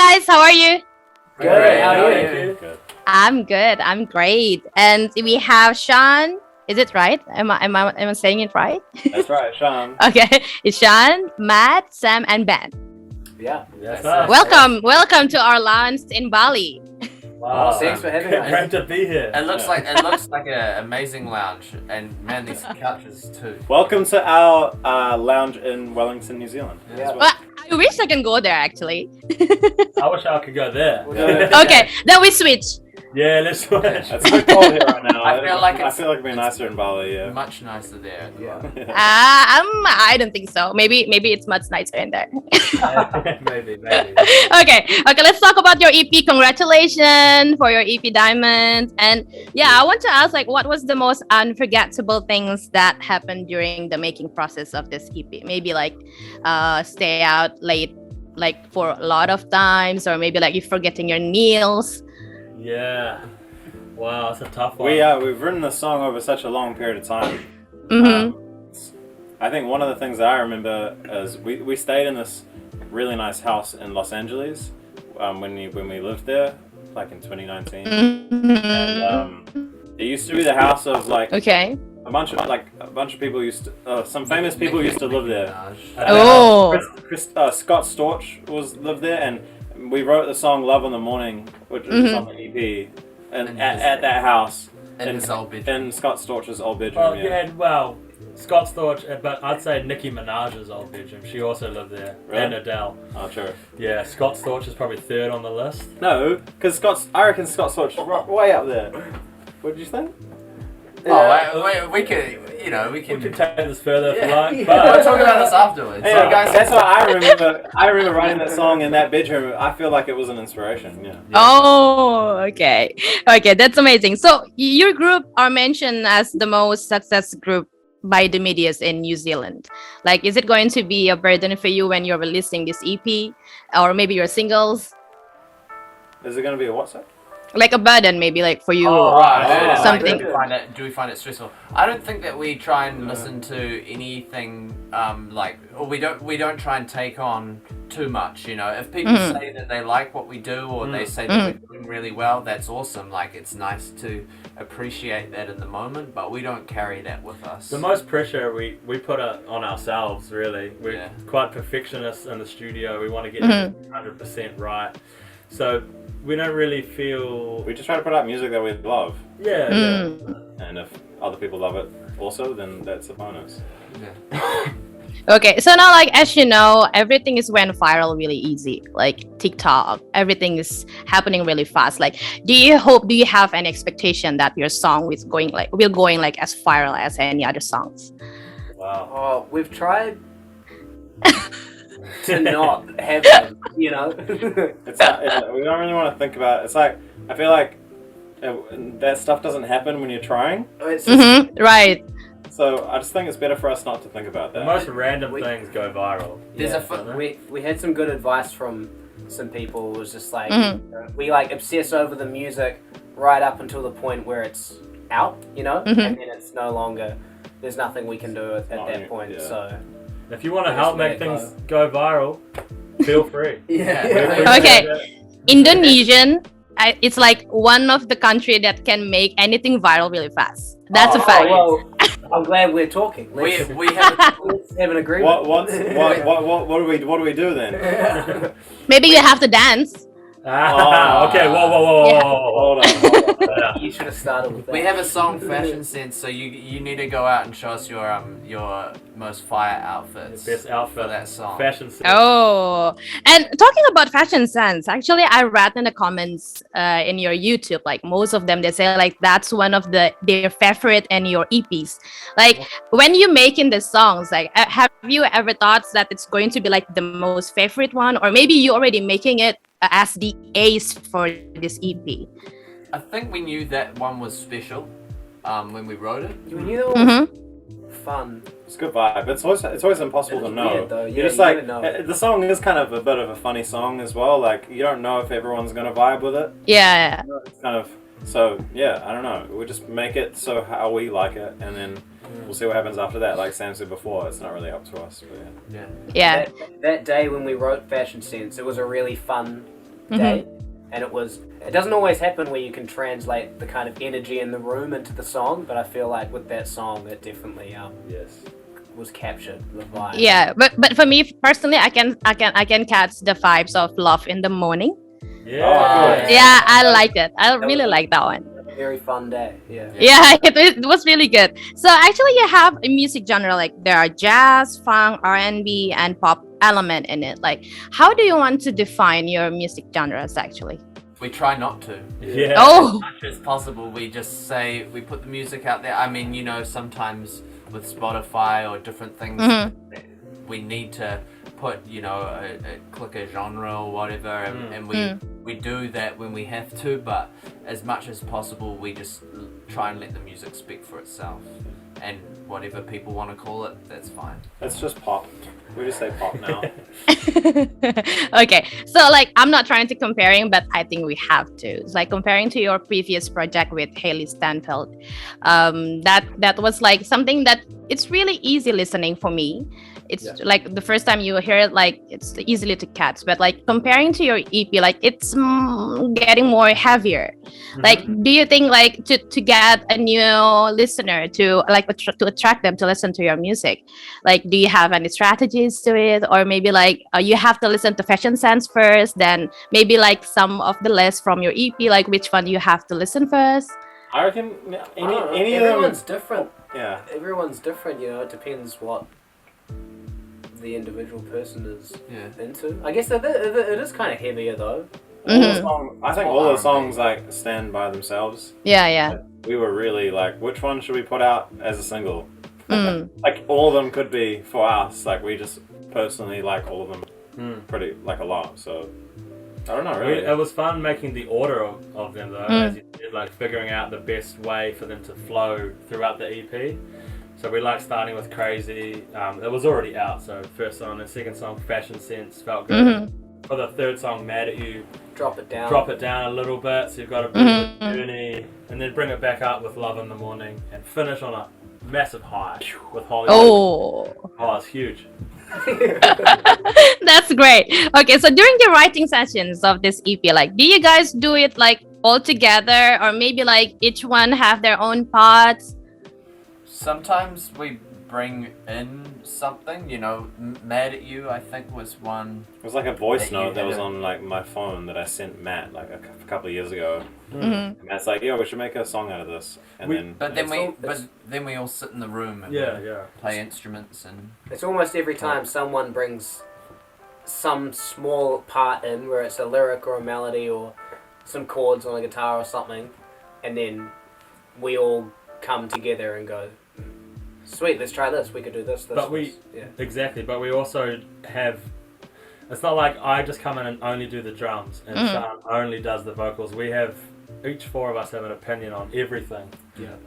guys, how are you? Good. How are you? Good. I'm good. I'm great. And we have Sean. Is it right? Am I saying it right? That's right, Sean. Okay. It's Sean, Matt, Sam, and Ben. Yeah. Yes, That's Welcome to our lounge in Bali. Wow. Thanks for having us. Great to be here. It looks like an amazing lounge, and man, these couches too. Welcome to our lounge in Wellington, New Zealand. Yeah. Well, I wish I can go there actually. I wish I could go there. Okay, then we switch. Yeah, let's switch. It's a bit cold here right now. I feel like I feel like it'd be nicer in Bali. Yeah. Much nicer there. Yeah. I don't think so. Maybe it's much nicer in there. maybe. Okay, let's talk about your EP. Congratulations for your EP Diamond. And yeah, I want to ask, like, what was the most unforgettable things that happened during the making process of this EP? Maybe like stay out late like for a lot of times, or maybe like you forgetting your meals. Yeah. Wow, that's a tough one. We've written this song over such a long period of time. Mm-hmm. I think one of the things that I remember is we stayed in this really nice house in Los Angeles when we lived there, like in 2019. And it used to be the house of like Okay. a bunch of people used to, some famous people used to live there. Oh. Scott Storch lived there, and we wrote the song "Love in the Morning," which is on the EP, and at that house In his old bedroom. in Scott Storch's old bedroom. Oh, yeah, well, Scott Storch, but I'd say Nicki Minaj's old bedroom. She also lived there. Really? And Adele. Oh, true. Yeah, Scott Storch is probably third on the list. No, because I reckon Scott Storch is way up there. What did you think? Oh, we can We can take this further if you Yeah. like. We'll But talk about this afterwards. Yeah, So, guys, that's what I remember. I remember writing that song in that bedroom. I feel like it was an inspiration. Yeah. Oh, okay. Okay, that's amazing. So your group are mentioned as the most success group by the medias in New Zealand. Like, is it going to be a burden for you when you're releasing this EP, or maybe your singles? Is it going to be a what, sir? Like a burden, maybe like for you. Right. Something. Do we find it stressful? I don't think that we try and listen to anything or we don't try and take on too much. You know, if people say that they like what we do, or they say that we're doing really well, that's awesome. Like, it's nice to appreciate that in the moment, but we don't carry that with us. the most pressure we put on ourselves, really. We're quite perfectionists in the studio. We want to get it 100% right. So we don't really feel... We just try to put out music that we love, Yeah. and if other people love it also, then that's a bonus. Yeah. Okay, so now, like, as you know, everything is went viral really easy. Like TikTok, everything is happening really fast. Like, do you have an expectation that your song will going as viral as any other songs? Wow. Oh, we've tried to not have them, you know. We don't really want to think about it. It's like, I feel like that stuff doesn't happen when you're trying. It's just, Right. So I just think it's better for us not to think about The that. most random things go viral. There's we had some good advice from some people. It was just like we like obsess over the music right up until the point where it's out, you know, and then it's no longer. There's nothing we can do at that point. yeah. So If you want to Just help let make it things go viral, feel free. Yeah. Okay. Indonesian, it's like one of the country that can make anything viral really fast. That's a fact. Well, I'm glad we're talking. Let's have an agreement. What do we do then? Maybe you have to dance. Okay, whoa. Yeah. Hold on. You should have started with that. We have a song, Fashion Sense, so you need to go out and show us your most fire outfits. Best outfit for that song. Fashion sense. Oh, and talking about fashion sense, actually, I read in the comments in your YouTube, like most of them, they say like that's one of their favorite in your EPs. Like when you making the songs, like have you ever thought that it's going to be like the most favorite one, or maybe you already making it as the ace for this EP? I think we knew that one was special when we wrote it. You knew that was fun. It's a good vibe. It's always impossible to know. Weird, though. You're Yeah, just you like, never know. the song is kind of a bit of a funny song as well. Like, you don't know if everyone's gonna vibe with it. Yeah. It's kind of, so yeah, I don't know. We just make it so how we like it, and then we'll see what happens after that. Like Sam said before, it's not really up to us. But yeah. Yeah. That day when we wrote Fashion Sense, it was a really fun day, and it doesn't always happen where you can translate the kind of energy in the room into the song, but I feel like with that song it definitely Yes. was captured, the vibe. Yeah, but for me personally, I can catch the vibes of Love in the Morning. Yeah. Oh, Yeah, I liked it. I really like that one. Very fun day. Yeah. Yeah, it was really good. So actually, you have a music genre, like there are jazz, funk, R&B, and pop element in it. Like, how do you want to define your music genres actually? We try not to. Yeah. Oh, As much as possible, we just say we put the music out there. I mean, sometimes with Spotify or different things, we need to put, click a genre or whatever, and we do that when we have to. But as much as possible, we just try and let the music speak for itself, and whatever people want to call it, that's fine. It's just pop. We just say pop now. okay. So like, I'm not trying to comparing, but I think we have to. It's like comparing to your previous project with Haley Stanfield. That was like something that it's really easy listening for me. It's like the first time you hear it, like it's easily to catch. But like comparing to your EP, like it's getting more heavier. Like, do you think like to get a new listener to like to attract them to listen to your music, like do you have any strategies to it, or maybe like you have to listen to Fashion Sense first, then maybe like some of the list from your EP, like which one you have to listen first? I reckon any of them. Everyone's different. Yeah. Everyone's different. It depends what the individual person is into. I guess it is kind of heavier though. I think all the songs like stand by themselves. Yeah. We were really like, which one should we put out as a single? Like all of them could be for us. Like we just personally like all of them pretty like a lot. So I don't know really. It was fun making the order of them though, as you did, like figuring out the best way for them to flow throughout the EP. So we like starting with Crazy. It was already out, so first song. The second song, Fashion Sense, felt good. For the third song, Mad at You, drop it down a little bit, so you've got a bit of a journey, and then bring it back up with Love in the Morning, and finish on a massive high with Hollywood. Oh, it's huge. That's great. Okay, so during the writing sessions of this EP, like do you guys do it like all together, or maybe like each one have their own parts? Sometimes we bring in something, Mad at You, I think was one. It was like a voice note that was on like my phone that I sent Matt like a couple of years ago. And Matt's like, "Yo, we should make a song out of this." And then we all sit in the room and play instruments, and it's almost every time someone brings some small part in where it's a lyric or a melody or some chords on a guitar or something, and then we all come together and go, sweet, let's try this, we could do this. Exactly, but we also have, it's not like I just come in and only do the drums and Sean only does the vocals. We have, each four of us have an opinion on everything.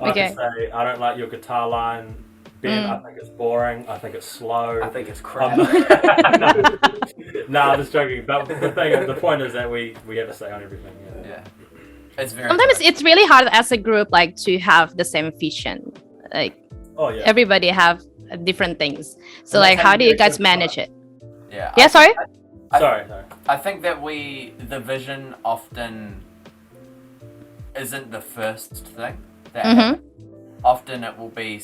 I can say, I don't like your guitar line, Ben, I think it's boring, I think it's slow, I think it's crap. No, I'm just joking, but the point is that we have a say on everything. It's very sometimes it's really hard as a group like to have the same vision, like everybody have different things, so like how do you guys manage it? Sorry. I think that the vision often isn't the first thing that often it will be,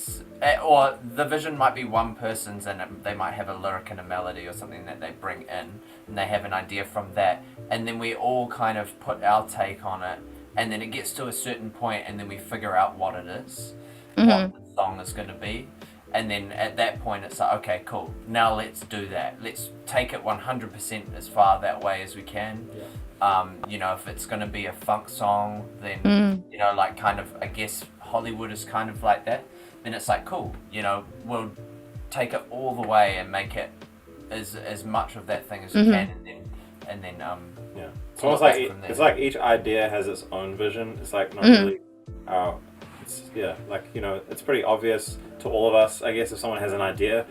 or the vision might be one person's, and they might have a lyric and a melody or something that they bring in, and they have an idea from that, and then we all kind of put our take on it, and then it gets to a certain point, and then we figure out what it is, what the song is going to be, and then at that point it's like, okay, cool, now let's do that. Let's take it 100% as far that way as we can. If it's going to be a funk song, then, like kind of, I guess Hollywood is kind of like that. Then it's like, cool, we'll take it all the way and make it as much of that thing as we can, and then It's almost like it's like each idea has its own vision. It's like not really. It's pretty obvious to all of us. I guess if someone has an idea,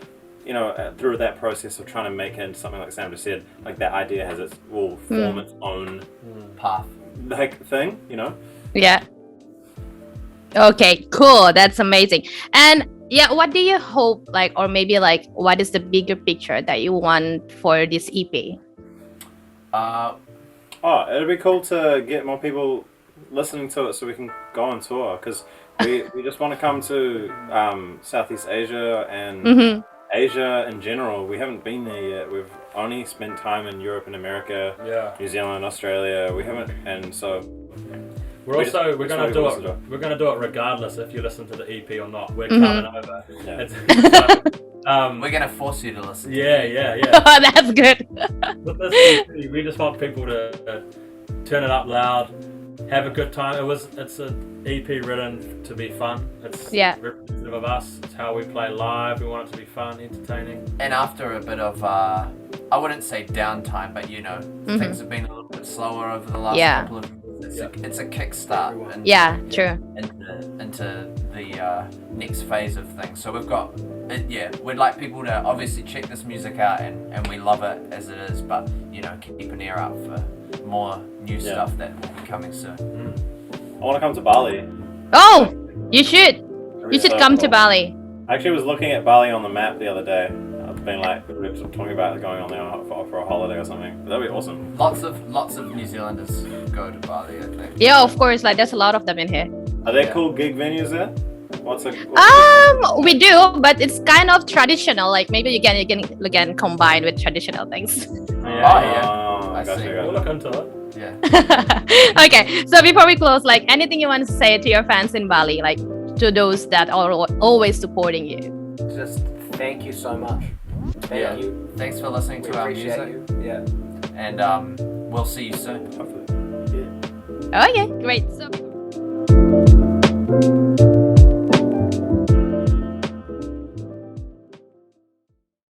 through that process of trying to make it into something like Sam just said, like that idea will form its own path, like thing. Yeah. Okay, cool. That's amazing. And what do you hope, like, or maybe like, what is the bigger picture that you want for this EP? Oh, it'd be cool to get more people listening to it so we can go on tour, because we just want to come to Southeast Asia and Asia in general. We haven't been there yet. We've only spent time in Europe and America, New Zealand, Australia. We haven't, and so we're gonna do it. We're gonna do it regardless if you listen to the EP or not. We're coming over. Yeah. We're gonna force you to listen. Yeah. Oh, that's good. With this EP, we just want people to turn it up loud, have a good time. It's an EP written to be fun. It's representative of us. It's how we play live. We want it to be fun, entertaining. And after a bit of, I wouldn't say downtime, but things have been a little bit slower over the last couple of years. It's a kickstart True. into the next phase of things. So we've got, we'd like people to obviously check this music out, and we love it as it is, but keep an ear out for more new stuff that will be coming soon. I want to come to Bali. Oh, you should. You should come to Bali. I actually was looking at Bali on the map the other day. I've been we were talking about going on there for a holiday or something. That'd be awesome. Lots of New Zealanders go to Bali, I think. Yeah, of course. Like there's a lot of them in here. Are there cool gig venues there? We do, but it's kind of traditional. Like maybe you can combine with traditional things. I see. We'll look into it. Yeah. Okay, so before we close, like anything you want to say to your fans in Bali, like to those that are always supporting you? Just thank you so much. Thank you. Thanks for listening to our music. You. Yeah. And we'll see you soon. Hopefully. Okay, great. So